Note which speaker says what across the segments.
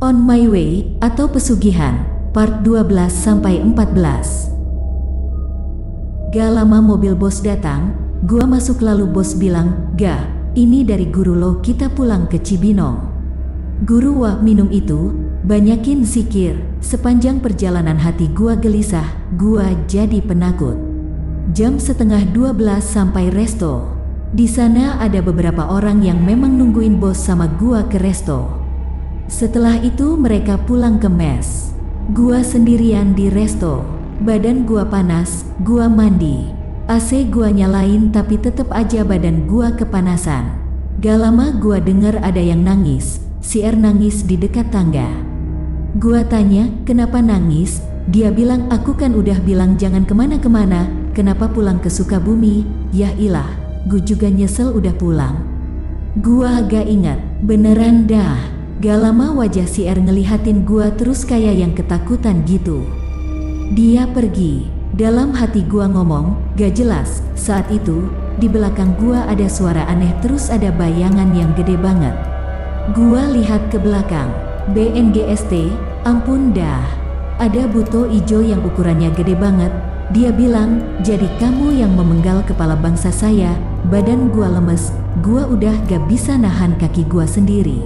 Speaker 1: On My Way atau Pesugihan, part 12-14. Gak lama mobil bos datang, gua masuk lalu bos bilang, "Ga, ini dari guru lo, kita pulang ke Cibinong." Guru wah minum itu, banyakin zikir. Sepanjang perjalanan hati gua gelisah, gua jadi penakut. Jam setengah 12 sampai resto. Di sana ada beberapa orang yang memang nungguin bos sama gua ke resto. Setelah itu mereka pulang ke mes. Gua sendirian di resto. Badan gua panas, gua mandi. AC gua nyalain tapi tetep aja badan gua kepanasan. Gak lama gua denger ada yang nangis. Si R nangis di dekat tangga. Gua tanya, "Kenapa nangis?" Dia bilang, "Aku kan udah bilang jangan kemana-kemana. Kenapa pulang ke Sukabumi?" Yah ilah, gua juga nyesel udah pulang. Gua gak ingat, beneran dah. Gak lama wajah si R ngelihatin gua terus kayak yang ketakutan gitu. Dia pergi. Dalam hati gua ngomong, gak jelas. Saat itu, di belakang gua ada suara aneh terus ada bayangan yang gede banget. Gua lihat ke belakang. BNGST, ampun dah. Ada buto ijo yang ukurannya gede banget. Dia bilang, "Jadi kamu yang memenggal kepala bangsa saya." Badan gua lemes, gua udah gak bisa nahan kaki gua sendiri.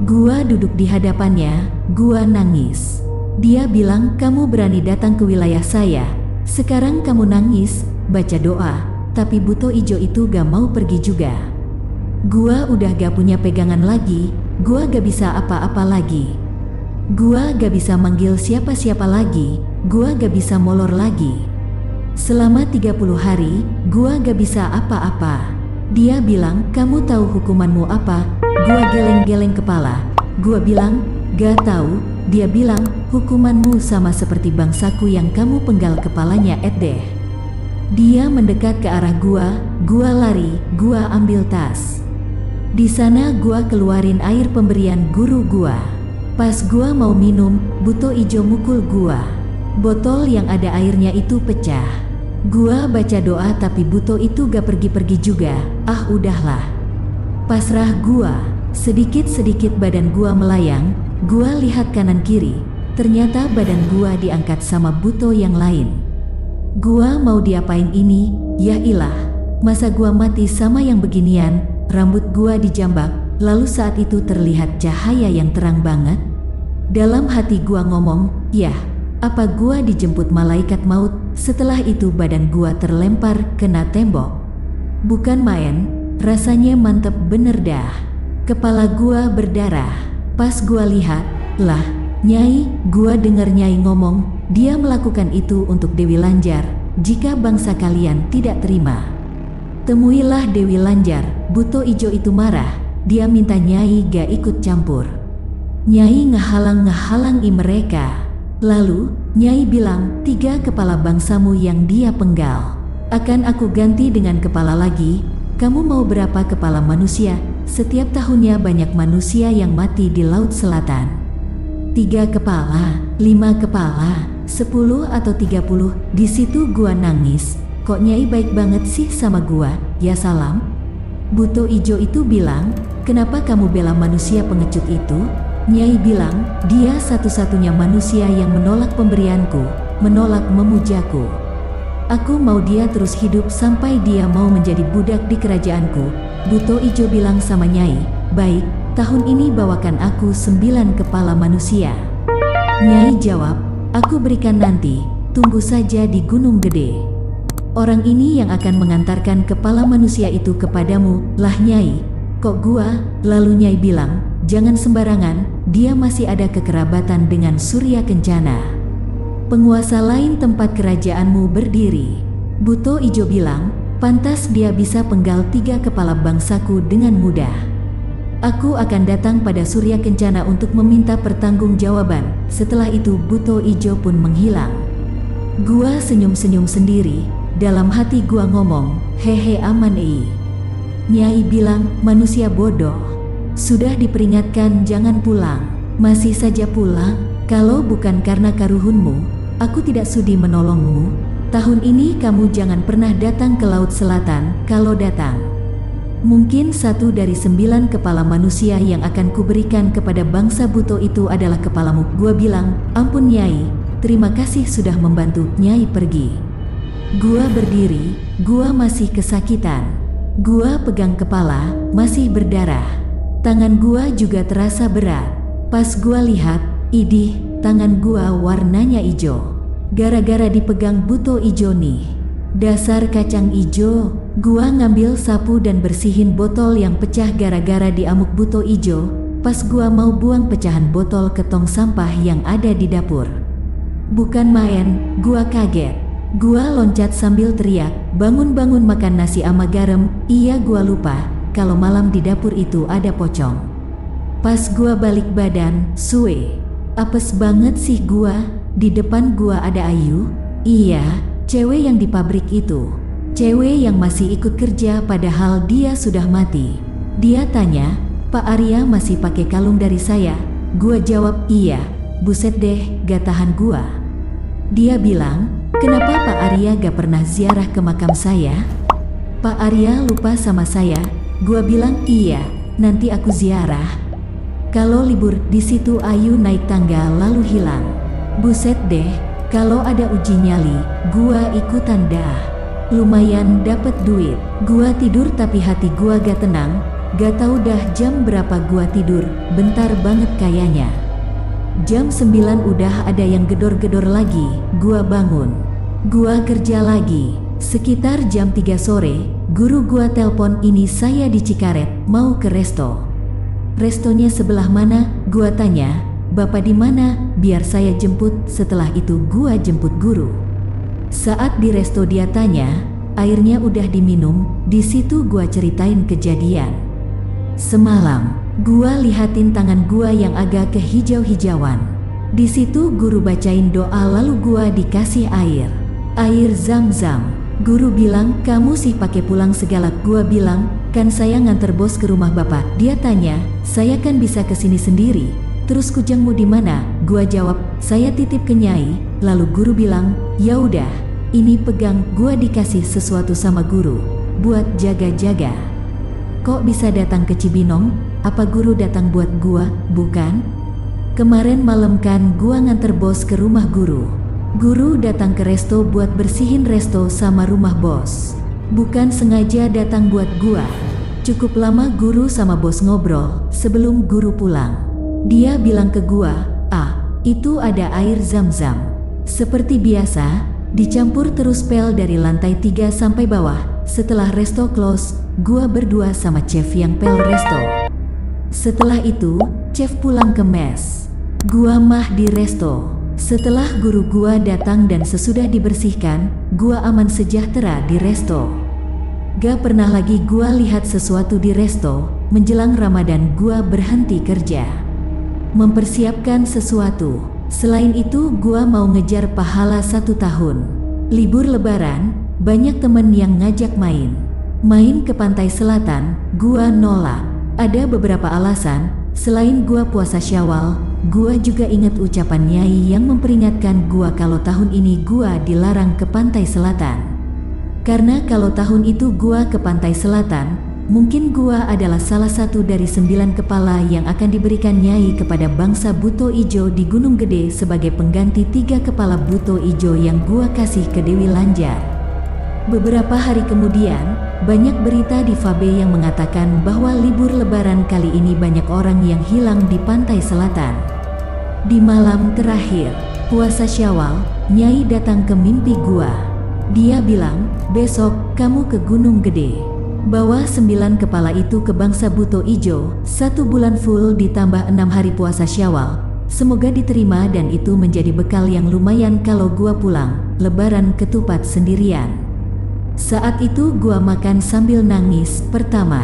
Speaker 1: Gua duduk di hadapannya, gua nangis. Dia bilang, "Kamu berani datang ke wilayah saya. Sekarang kamu nangis, baca doa." Tapi buto ijo itu gak mau pergi juga. Gua udah gak punya pegangan lagi, gua gak bisa apa-apa lagi. Gua gak bisa manggil siapa-siapa lagi, gua gak bisa molor lagi. Selama 30 hari, gua gak bisa apa-apa. Dia bilang, "Kamu tahu hukumanmu apa?" Gua geleng-geleng kepala. Gua bilang, "Gak tahu." Dia bilang, "Hukumanmu sama seperti bangsaku yang kamu penggal kepalanya deh." Dia mendekat ke arah gua lari, gua ambil tas. Di sana gua keluarin air pemberian guru gua. Pas gua mau minum, buto ijo mukul gua. Botol yang ada airnya itu pecah. Gua baca doa tapi buto itu gak pergi-pergi juga. Ah udahlah. Pasrah gua. Sedikit-sedikit badan gua melayang. Gua lihat kanan kiri. Ternyata badan gua diangkat sama buto yang lain. Gua mau diapain ini? Ya ilah. Masa gua mati sama yang beginian? Rambut gua dijambak. Lalu saat itu terlihat cahaya yang terang banget. Dalam hati gua ngomong, "Yah, apa gua dijemput malaikat maut?" Setelah itu badan gua terlempar kena tembok. Bukan main, rasanya mantep bener dah. Kepala gua berdarah. Pas gua lihat, lah, Nyai, gua denger Nyai ngomong, dia melakukan itu untuk Dewi Lanjar. Jika bangsa kalian tidak terima, temuilah Dewi Lanjar. Buto ijo itu marah. Dia minta Nyai gak ikut campur. Nyai ngehalang-ngehalangi mereka. Lalu, Nyai bilang, 3 kepala bangsamu yang dia penggal akan aku ganti dengan kepala lagi. Kamu mau berapa kepala manusia? Setiap tahunnya banyak manusia yang mati di Laut Selatan. 3 kepala, 5 kepala, 10 atau 30. Di situ gua nangis. Kok Nyai baik banget sih sama gua? Ya salam. Buto ijo itu bilang, "Kenapa kamu bela manusia pengecut itu?" Nyai bilang, "Dia satu-satunya manusia yang menolak pemberianku, menolak memujaku. Aku mau dia terus hidup sampai dia mau menjadi budak di kerajaanku." Buto ijo bilang sama Nyai, "Baik, tahun ini bawakan aku 9 kepala manusia." Nyai jawab, "Aku berikan nanti, tunggu saja di Gunung Gede. Orang ini yang akan mengantarkan kepala manusia itu kepadamu." Lah Nyai, "Kok gua?" Lalu Nyai bilang, "Jangan sembarangan, dia masih ada kekerabatan dengan Surya Kencana, penguasa lain tempat kerajaanmu berdiri." Buto ijo bilang, "Pantas dia bisa penggal 3 kepala bangsaku dengan mudah. Aku akan datang pada Surya Kencana untuk meminta pertanggungjawaban." Setelah itu buto ijo pun menghilang. Gua senyum-senyum sendiri. Dalam hati gua ngomong, "Hehe aman ii." Nyai bilang, "Manusia bodoh. Sudah diperingatkan jangan pulang, masih saja pulang. Kalau bukan karena karuhunmu, aku tidak sudi menolongmu. Tahun ini kamu jangan pernah datang ke Laut Selatan. Kalau datang, Mungkin satu dari 9 kepala manusia yang akan kuberikan kepada bangsa buto itu adalah kepalamu. Gua bilang, ampun Nyai, terima kasih sudah membantu. Nyai pergi. Gua berdiri, gua masih kesakitan. Gua pegang kepala, masih berdarah. Tangan gua juga terasa berat. Pas gua lihat, idih, tangan gua warnanya ijo. Gara-gara dipegang buto ijo nih. Dasar kacang ijo. Gua ngambil sapu dan bersihin botol yang pecah gara-gara diamuk buto ijo. Pas gua mau buang pecahan botol ke tong sampah yang ada di dapur. Bukan main, gua kaget. Gua loncat sambil teriak, bangun-bangun makan nasi ama garam. Iya, gua lupa kalau malam di dapur itu ada pocong. Pas gua balik badan, suwe. Apes banget sih gua. Di depan gua ada Ayu. Iya, cewek yang di pabrik itu. Cewek yang masih ikut kerja padahal dia sudah mati. Dia tanya, Pak Arya masih pakai kalung dari saya? Gua jawab, iya. Buset deh, gak tahan gua. Dia bilang, kenapa Pak Arya gak pernah ziarah ke makam saya? Pak Arya lupa sama saya. Gua bilang, iya, nanti aku ziarah. Kalau libur. Di situ Ayu naik tangga lalu hilang. Buset deh, kalau ada uji nyali, gua ikutan dah. Lumayan dapet duit. Gua tidur tapi hati gua gak tenang. Gak tahu dah jam berapa gua tidur. Bentar banget kayaknya. Jam 9 udah ada yang gedor-gedor lagi. Gua bangun. Gua kerja lagi. Sekitar jam 3 sore, guru gua telpon, ini saya di Cikaret, mau ke resto. Restonya sebelah mana? Gua tanya. Bapak di mana? Biar saya jemput. Setelah itu gua jemput guru. Saat di resto dia tanya, airnya udah diminum. Di situ gua ceritain kejadian semalam. Gua lihatin tangan gua yang agak kehijau-hijauan. Di situ guru bacain doa lalu gua dikasih air. Air Zam-Zam. Guru bilang, kamu sih pakai pulang segala. Gua bilang, kan saya nganter bos ke rumah bapak. Dia tanya, saya kan bisa kesini sendiri. Terus kujangmu di mana? Gua jawab, saya titip ke Nyai. Lalu guru bilang, ya udah, ini pegang. Gua dikasih sesuatu sama guru buat jaga-jaga. Kok bisa datang ke Cibinong? Apa guru datang buat gua? Bukan. Kemarin malam kan gua nganter bos ke rumah guru. Guru datang ke resto buat bersihin resto sama rumah bos. Bukan sengaja datang buat gua. Cukup lama guru sama bos ngobrol sebelum guru pulang. Dia bilang ke gua, itu ada air Zam-Zam. Seperti biasa, dicampur terus pel dari lantai 3 sampai bawah. Setelah resto close, gua berdua sama chef yang pel resto. Setelah itu, chef pulang ke mes. Gua mah di resto. Setelah guru gua datang dan sesudah dibersihkan, gua aman sejahtera di resto. Gak pernah lagi gua lihat sesuatu di resto. Menjelang Ramadan gua berhenti kerja. Mempersiapkan sesuatu. Selain itu gua mau ngejar pahala 1 tahun. Libur lebaran, banyak temen yang ngajak main. Main ke pantai selatan, gua nolak. Ada beberapa alasan. Selain gua puasa Syawal, gua juga inget ucapan Nyai yang memperingatkan gua kalau tahun ini gua dilarang ke pantai selatan. Karena kalau tahun itu gua ke pantai selatan, mungkin gua adalah salah satu dari 9 kepala yang akan diberikan Nyai kepada bangsa buto ijo di Gunung Gede sebagai pengganti 3 kepala buto ijo yang gua kasih ke Dewi Lanjar. Beberapa hari kemudian, banyak berita di Fabe yang mengatakan bahwa libur lebaran kali ini banyak orang yang hilang di pantai selatan. Di malam terakhir puasa Syawal, Nyai datang ke mimpi gua. Dia bilang, besok kamu ke Gunung Gede. Bawa 9 kepala itu ke bangsa buto ijo, 1 bulan full ditambah 6 hari puasa Syawal. Semoga diterima dan itu menjadi bekal yang lumayan kalau gua pulang, lebaran ketupat sendirian. Saat itu gua makan sambil nangis. Pertama,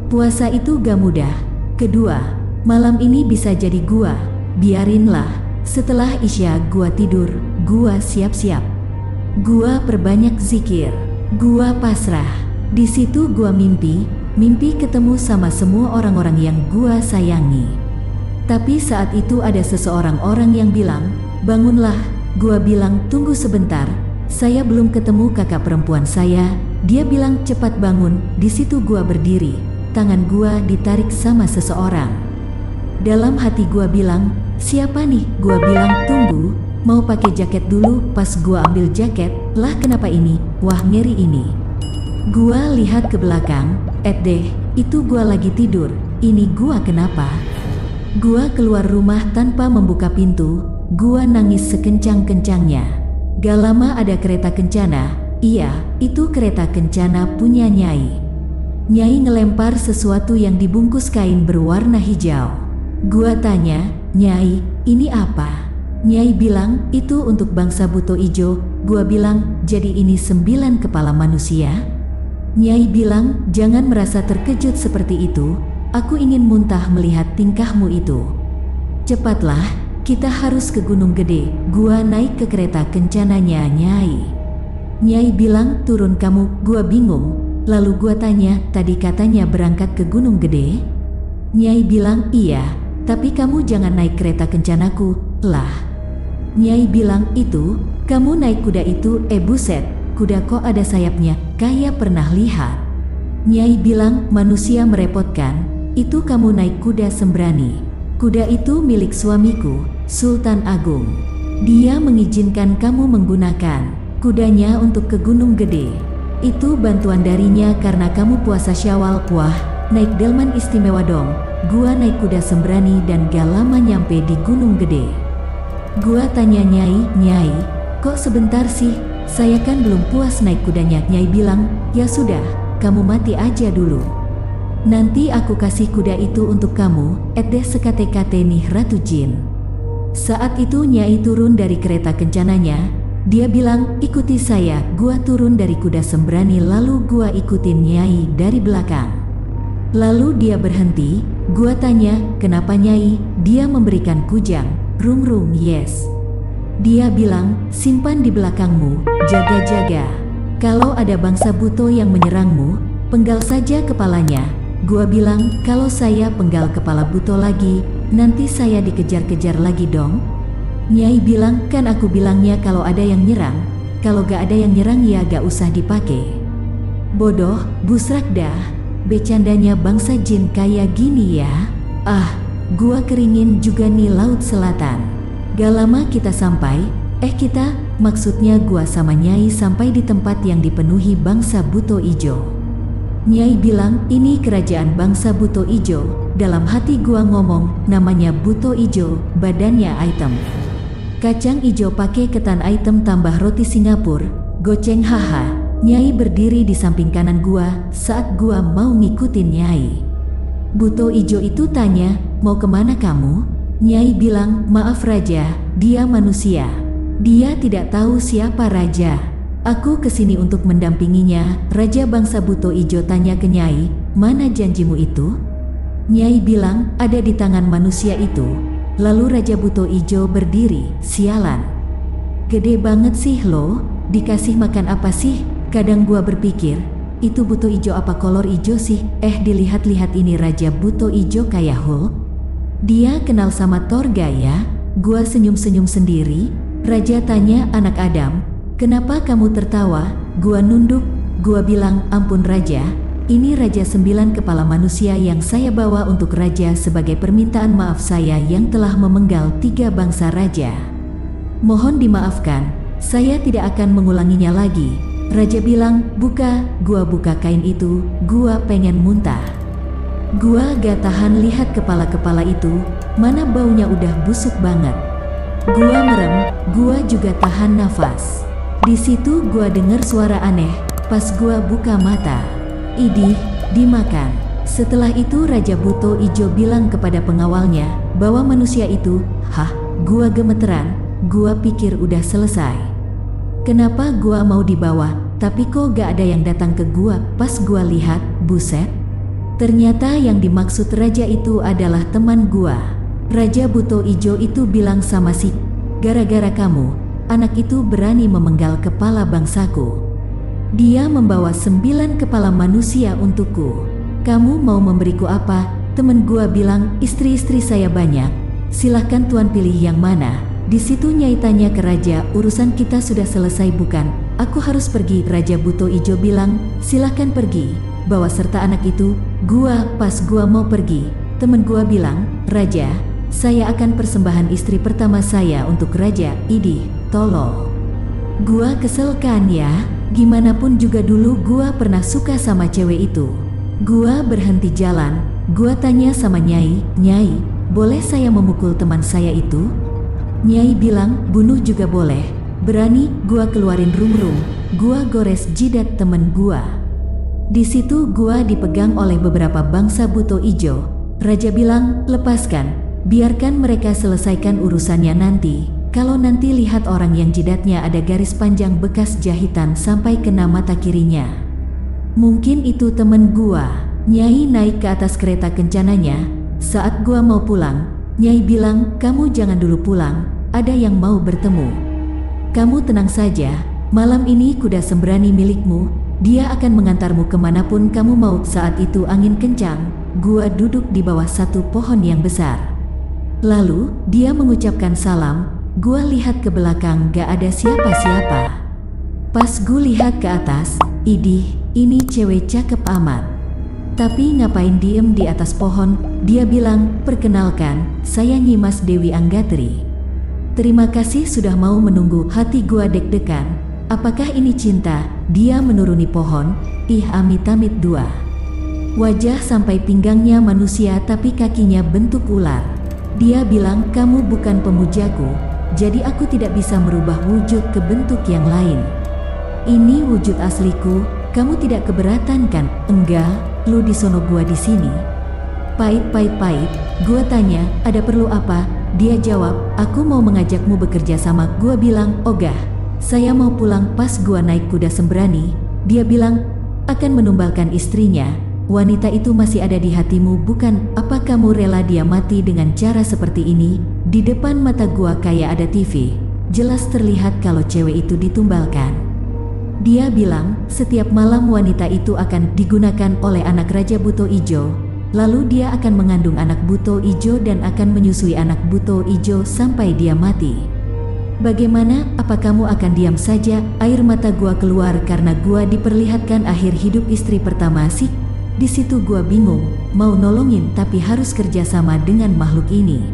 Speaker 1: puasa itu gak mudah. Kedua, malam ini bisa jadi gua. Biarinlah. Setelah Isya gua tidur, gua siap-siap. Gua perbanyak zikir. Gua pasrah. Di situ gua mimpi ketemu sama semua orang-orang yang gua sayangi. Tapi saat itu ada seseorang orang yang bilang, bangunlah. Gua bilang, tunggu sebentar. saya belum ketemu kakak perempuan saya. Dia bilang cepat bangun. Di situ gua berdiri, tangan gua ditarik sama seseorang. Dalam hati gua bilang, siapa nih? Gua bilang tunggu, mau pakai jaket dulu. Pas gua ambil jaket, lah kenapa ini? Wah ngeri ini. Gua lihat ke belakang, deh, itu gua lagi tidur. Ini gua kenapa? Gua keluar rumah tanpa membuka pintu. Gua nangis sekencang-kencangnya. Gak lama ada kereta kencana. Iya, itu kereta kencana punya Nyai. Nyai ngelempar sesuatu yang dibungkus kain berwarna hijau. Gua tanya, Nyai, ini apa? Nyai bilang, itu untuk bangsa buto ijo. Gua bilang, jadi ini 9 kepala manusia? Nyai bilang, jangan merasa terkejut seperti itu. Aku ingin muntah melihat tingkahmu itu. Cepatlah, kita harus ke Gunung Gede. Gua naik ke kereta kencananya Nyai. Nyai bilang, turun kamu. Gua bingung. Lalu gua tanya, tadi katanya berangkat ke Gunung Gede? Nyai bilang, iya, tapi kamu jangan naik kereta kencanaku. Lah. Nyai bilang, itu, kamu naik kuda itu, buset, kuda kok ada sayapnya, kayak pernah lihat. Nyai bilang, manusia merepotkan, itu kamu naik kuda sembrani. Kuda itu milik suamiku, Sultan Agung. Dia mengizinkan kamu menggunakan kudanya untuk ke Gunung Gede. Itu bantuan darinya karena kamu puasa Syawal. Wah, naik delman istimewa dong. Gua naik kuda sembrani dan gak lama nyampe di Gunung Gede. Gua tanya Nyai, kok sebentar sih? Saya kan belum puas naik kudanya. Nyai bilang, ya sudah, kamu mati aja dulu. Nanti aku kasih kuda itu untuk kamu, deh sekate-kate nih Ratu Jin. Saat itu Nyai turun dari kereta kencananya. Dia bilang, ikuti saya. Gua turun dari kuda sembrani lalu gua ikutin Nyai dari belakang. Lalu dia berhenti. Gua tanya, kenapa Nyai? Dia memberikan kujang, rung yes. Dia bilang, simpan di belakangmu, jaga-jaga. Kalau ada bangsa buto yang menyerangmu, penggal saja kepalanya. Gua bilang, kalau saya penggal kepala buto lagi, nanti saya dikejar-kejar lagi dong. Nyai bilang, kan aku bilangnya kalau ada yang nyerang. Kalau gak ada yang nyerang ya gak usah dipakai. Bodoh, busrak dah. Becandanya bangsa jin kayak gini ya. Ah, gua keringin juga nih Laut Selatan. Gak lama kita sampai, maksudnya gua sama Nyai sampai di tempat yang dipenuhi bangsa buto ijo. Nyai bilang, ini kerajaan bangsa buto ijo. Dalam hati gua ngomong, namanya buto ijo, badannya item. Kacang ijo pakai ketan item tambah roti Singapura, goceng haha. Nyai berdiri di samping kanan gua saat gua mau ngikutin Nyai. Buto ijo itu tanya, mau kemana kamu? Nyai bilang, maaf Raja, dia manusia. Dia tidak tahu siapa Raja. Aku kesini untuk mendampinginya. Raja bangsa buto ijo tanya ke Nyai, mana janjimu itu? Nyai bilang, ada di tangan manusia itu. Lalu Raja buto ijo berdiri, sialan. Gede banget sih lo, dikasih makan apa sih? Kadang gua berpikir, itu buto ijo apa kolor ijo sih? Dilihat-lihat ini Raja buto ijo kayak Hulk. Dia kenal sama Thor gak ya? Gua senyum-senyum sendiri. Raja tanya, anak Adam, kenapa kamu tertawa? Gua nunduk. Gua bilang, ampun Raja, ini Raja 9 kepala manusia yang saya bawa untuk Raja sebagai permintaan maaf saya yang telah memenggal 3 bangsa Raja. Mohon dimaafkan, saya tidak akan mengulanginya lagi. Raja bilang, buka. Gua buka kain itu, gua pengen muntah. Gua gak tahan lihat kepala-kepala itu, mana baunya udah busuk banget. Gua merem, gua juga tahan nafas. Di situ gua dengar suara aneh, pas gua buka mata. Idih, dimakan. Setelah itu Raja buto ijo bilang kepada pengawalnya bahwa manusia itu, hah, gua gemeteran, gua pikir udah selesai. Kenapa gua mau dibawa, tapi kok gak ada yang datang ke gua? Pas gua lihat, buset. Ternyata yang dimaksud Raja itu adalah teman gua. Raja buto ijo itu bilang sama si, gara-gara kamu, anak itu berani memenggal kepala bangsaku. Dia membawa 9 kepala manusia untukku. Kamu mau memberiku apa? Temen gua bilang, istri-istri saya banyak. Silahkan tuan pilih yang mana. Di situ Nyai tanya ke raja, urusan kita sudah selesai bukan? Aku harus pergi. Raja Buto Ijo bilang, silahkan pergi. Bawa serta anak itu. Pas gua mau pergi, temen gua bilang, Raja, saya akan persembahan istri pertama saya untuk raja. Idih, tolol. Gua kesel kan ya, gimana pun juga dulu gua pernah suka sama cewek itu. Gua berhenti jalan, gua tanya sama Nyai, Nyai, boleh saya memukul teman saya itu? Nyai bilang, bunuh juga boleh. Berani, gua keluarin rum-rum, gua gores jidat temen gua. Di situ gua dipegang oleh beberapa bangsa Buto Ijo. Raja bilang, lepaskan, biarkan mereka selesaikan urusannya nanti. Kalau nanti lihat orang yang jidatnya ada garis panjang bekas jahitan sampai kena mata kirinya, mungkin itu temen gua. Nyai naik ke atas kereta kencananya. Saat gua mau pulang, Nyai bilang, kamu jangan dulu pulang, ada yang mau bertemu. Kamu tenang saja, malam ini kuda sembrani milikmu, dia akan mengantarmu kemanapun kamu mau. Saat itu angin kencang, gua duduk di bawah satu pohon yang besar. Lalu, dia mengucapkan salam, gua lihat ke belakang gak ada siapa-siapa. Pas gua lihat ke atas, idih, ini cewek cakep amat. Tapi ngapain diem di atas pohon? Dia bilang, perkenalkan, saya Nyimas Dewi Anggatri. Terima kasih sudah mau menunggu. Hati gua deg-degan. Apakah ini cinta? Dia menuruni pohon. Ih, amit-amit dua. Wajah sampai pinggangnya manusia tapi kakinya bentuk ular. Dia bilang, kamu bukan pemujaku, jadi aku tidak bisa merubah wujud ke bentuk yang lain. Ini wujud asliku. Kamu tidak keberatan kan? Enggak, lu disono gua di sini. Pahit. Gua tanya, ada perlu apa? Dia jawab, aku mau mengajakmu bekerja sama. Gua bilang, ogah, saya mau pulang. Pas gua naik kuda sembrani, dia bilang, akan menumbalkan istrinya. Wanita itu masih ada di hatimu bukan? Apa kamu rela dia mati dengan cara seperti ini? Di depan mata gua kayak ada TV. Jelas terlihat kalau cewek itu ditumbalkan. Dia bilang, setiap malam wanita itu akan digunakan oleh anak Raja Buto Ijo. Lalu dia akan mengandung anak Buto Ijo dan akan menyusui anak Buto Ijo sampai dia mati. Bagaimana? Apa kamu akan diam saja? Air mata gua keluar karena gua diperlihatkan akhir hidup istri pertama sih. Di situ gua bingung, mau nolongin tapi harus kerjasama dengan makhluk ini.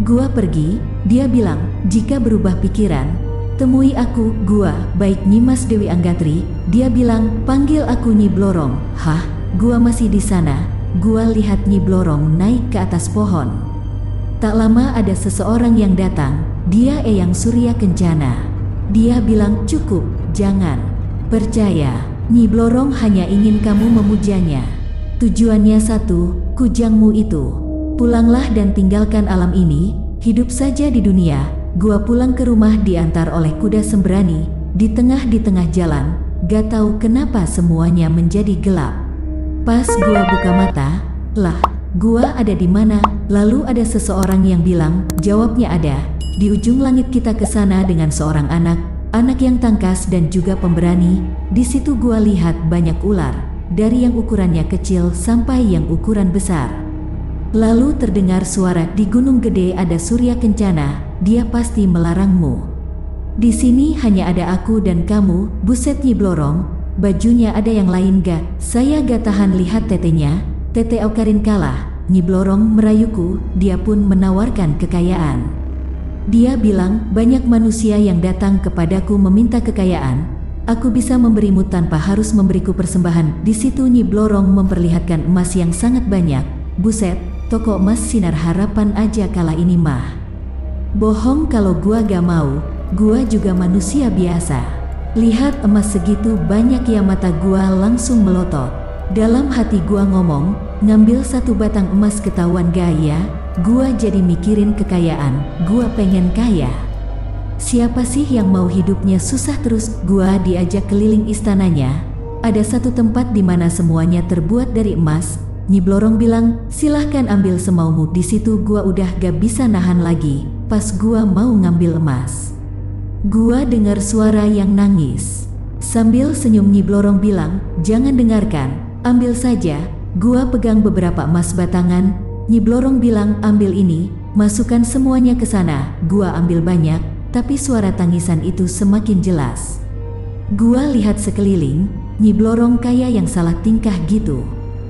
Speaker 1: Gua pergi, dia bilang, jika berubah pikiran, temui aku. Gua, baik Nyimas Dewi Anggatri. Dia bilang, panggil aku Nyi Blorong. Hah? Gua masih di sana. Gua lihat Nyi Blorong naik ke atas pohon. Tak lama ada seseorang yang datang. Dia Eyang Surya Kencana. Dia bilang, cukup, jangan. Percaya, Nyi Blorong hanya ingin kamu memujanya. Tujuannya satu, kujangmu itu. Pulanglah dan tinggalkan alam ini, hidup saja di dunia. Gua pulang ke rumah diantar oleh kuda sembrani. Di tengah jalan, gak tahu kenapa semuanya menjadi gelap. Pas gua buka mata, lah, gua ada di mana? Lalu ada seseorang yang bilang, jawabnya ada. Di ujung langit kita ke sana dengan seorang anak yang tangkas dan juga pemberani. Di situ gua lihat banyak ular, dari yang ukurannya kecil sampai yang ukuran besar. Lalu terdengar suara, di Gunung Gede ada Surya Kencana, dia pasti melarangmu. Di sini hanya ada aku dan kamu. Buset Nyi Blorong, bajunya ada yang lain gak? Saya gak tahan lihat tetenya. Tete Okarin kalah. Nyi Blorong merayuku, dia pun menawarkan kekayaan. Dia bilang, banyak manusia yang datang kepadaku meminta kekayaan. Aku bisa memberimu tanpa harus memberiku persembahan. Di situ Nyi Blorong memperlihatkan emas yang sangat banyak. Buset, toko emas Sinar Harapan aja kala ini mah. Bohong kalau gua gak mau, gua juga manusia biasa. Lihat emas segitu banyak ya, mata gua langsung melotot. Dalam hati gua ngomong, ngambil satu batang emas ketahuan gaya. Gua jadi mikirin kekayaan, gua pengen kaya. Siapa sih yang mau hidupnya susah terus? Gua diajak keliling istananya. Ada satu tempat di mana semuanya terbuat dari emas. Nyi Blorong bilang, silahkan ambil semaumu. Di situ gua udah gak bisa nahan lagi. Pas gua mau ngambil emas, gua dengar suara yang nangis. Sambil senyum Nyi Blorong bilang, jangan dengarkan, ambil saja. Gua pegang beberapa emas batangan. Nyi Blorong bilang, ambil ini. masukkan semuanya ke sana. Gua ambil banyak, tapi suara tangisan itu semakin jelas. Gua lihat sekeliling, Nyi Blorong kayak yang salah tingkah gitu.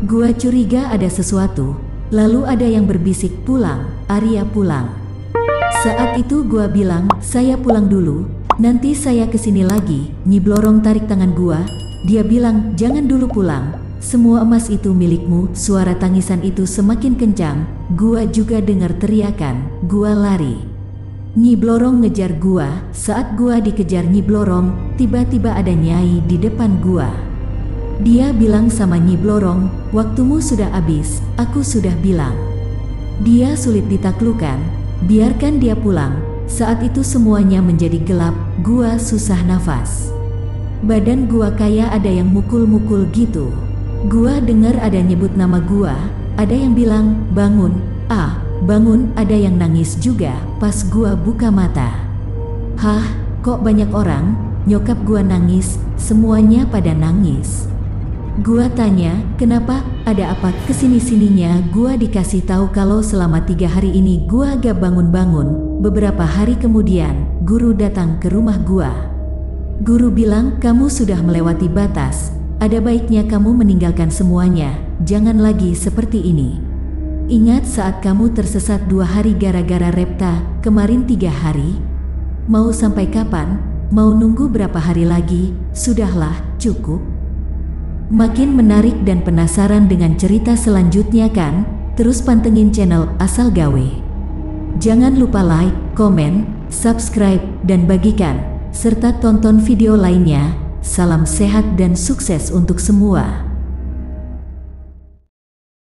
Speaker 1: Gua curiga ada sesuatu, lalu ada yang berbisik, pulang, Arya pulang. Saat itu gua bilang, saya pulang dulu, nanti saya kesini lagi. Nyi Blorong tarik tangan gua, dia bilang, jangan dulu pulang. Semua emas itu milikmu. Suara tangisan itu semakin kencang, gua juga dengar teriakan, gua lari. Nyi Blorong ngejar gua. Saat gua dikejar Nyi Blorong, tiba-tiba ada Nyai di depan gua. Dia bilang sama Nyi Blorong, waktumu sudah habis, aku sudah bilang. Dia sulit ditaklukkan, biarkan dia pulang. Saat itu semuanya menjadi gelap, gua susah nafas. Badan gua kayak ada yang mukul-mukul gitu. Gua dengar ada nyebut nama gua, ada yang bilang, bangun, bangun, ada yang nangis juga. Pas gua buka mata, hah, kok banyak orang? Nyokap gua nangis, semuanya pada nangis. Gua tanya, kenapa, ada apa? Kesini-sininya gua dikasih tahu kalau selama 3 hari ini gua gak bangun-bangun. Beberapa hari kemudian, guru datang ke rumah gua. Guru bilang, kamu sudah melewati batas. Ada baiknya kamu meninggalkan semuanya, jangan lagi seperti ini. Ingat saat kamu tersesat 2 hari gara-gara Repta, kemarin 3 hari? Mau sampai kapan? Mau nunggu berapa hari lagi? Sudahlah, cukup. Makin menarik dan penasaran dengan cerita selanjutnya kan? Terus pantengin channel Asal Gawe. Jangan lupa like, komen, subscribe, dan bagikan, serta tonton video lainnya. Salam sehat dan sukses untuk semua.